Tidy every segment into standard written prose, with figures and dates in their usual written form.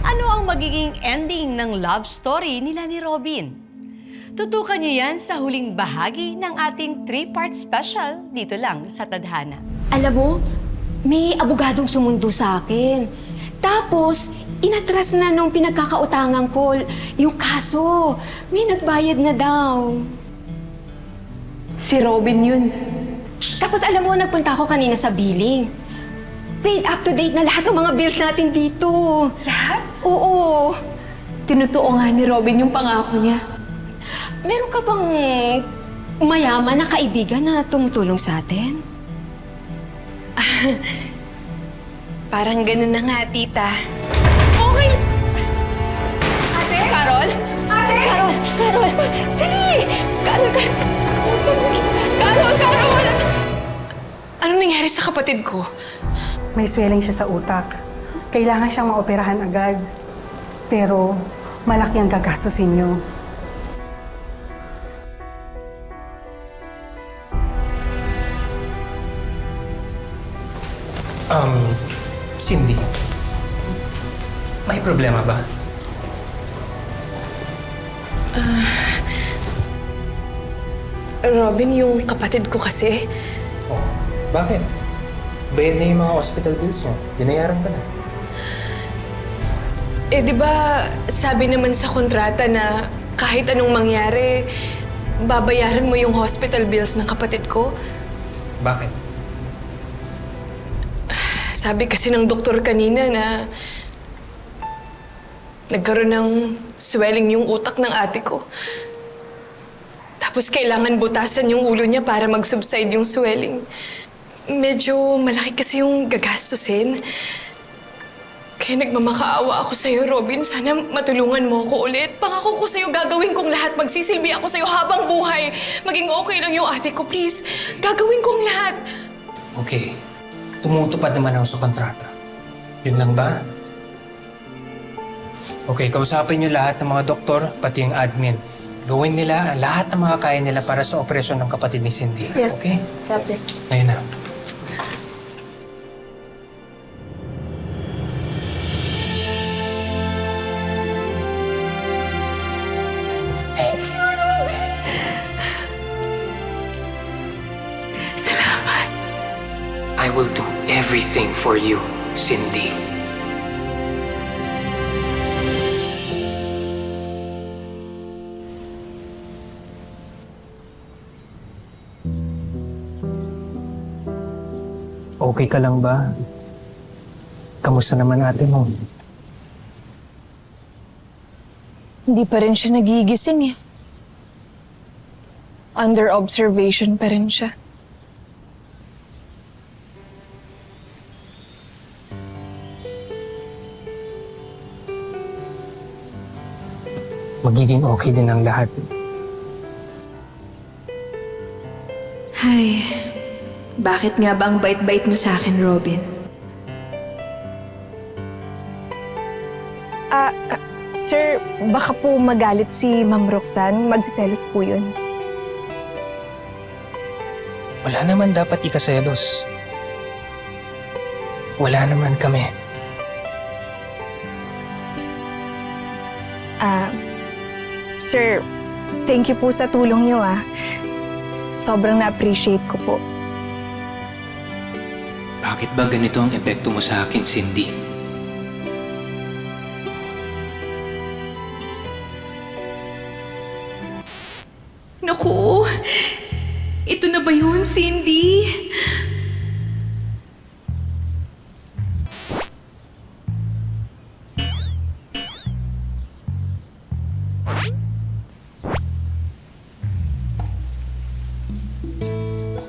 Ano ang magiging ending ng love story nila ni Robin? Tutukan niyo yan sa huling bahagi ng ating 3-part special dito lang sa Tadhana. Alam mo, may abogadong sumundo sa akin. Tapos, inatras na nung pinagkakautangan ko yung kaso. May nagbayad na daw. Si Robin yun. Tapos alam mo, nagpunta ako kanina sa billing. Paid up to date na lahat ng mga bills natin dito. Lahat? Oo. Tinutuo nga ni Robin yung pangako niya. Meron ka bang mayaman na kaibigan na tumutulong sa atin? Parang ganun na nga, tita. Okay! Ate? Carol? Ate? Carol! Carol! Dali! Carol! Carol! Carol! Ano nangyari sa kapatid ko? May swelling siya sa utak. Kailangan siyang maoperahan agad. Pero malaki ang gagastusin niyo. Cindy, may problema ba? Robin, yung kapatid ko kasi. Oh, bakit? Bayad na yung mga hospital bills mo. Binayaran ka na. Eh, di ba sabi naman sa kontrata na kahit anong mangyari, babayaran mo yung hospital bills ng kapatid ko? Bakit? Sabi kasi ng doktor kanina na nagkaroon ng swelling yung utak ng ate ko. Tapos kailangan butasan yung ulo niya para mag-subside yung swelling. Medyo malaki kasi yung gagastusin. Kaya nagmamakaawa ako sa'yo, Robin. Sana matulungan mo ako ulit. Pangako ko sa'yo, gagawin kong lahat. Magsisilbi ako sa'yo habang buhay. Maging okay lang yung ate ko, please. Gagawin kong lahat. Okay. Tumutupad naman ako sa kontrata. Yun lang ba? Okay, kausapin niyo lahat ng mga doktor, pati yung admin. Gawin nila lahat ng mga kaya nila para sa operasyon ng kapatid ni Cindy. Yes. Okay? Subject. Ngayon na. I will do everything for you, Cindy. Okay ka lang ba? Kamusta naman ate mo? Hindi pa rin siya nagigising eh. Under observation pa rin siya. Magiging okay din ang lahat. Ay, bakit nga ba ang bait-bait mo sa akin, Robin? Sir, baka po magalit si Ma'am Roxanne. Magsiselos po yun. Wala naman dapat ikaselos. Wala naman kami. Sir, thank you po sa tulong niyo Sobrang na-appreciate ko po. Bakit ba ganito ang epekto mo sa akin, Cindy? Naku, ito na ba yun, Cindy?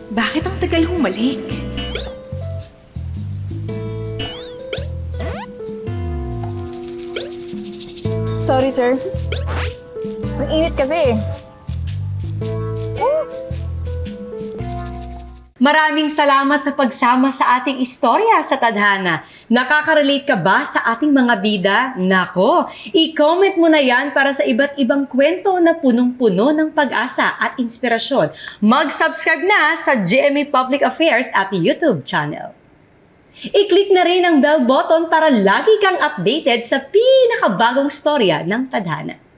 Bakit ang tagal humalik? Sorry, sir. Ang init kasi. Maraming salamat sa pagsama sa ating istorya sa Tadhana. Nakaka-relate ka ba sa ating mga bida? Nako, i-comment mo na yan para sa iba't ibang kwento na punong-puno ng pag-asa at inspirasyon. Mag-subscribe na sa GMA Public Affairs at YouTube channel. I-click na rin ang bell button para lagi kang updated sa pinakabagong storya ng Tadhana.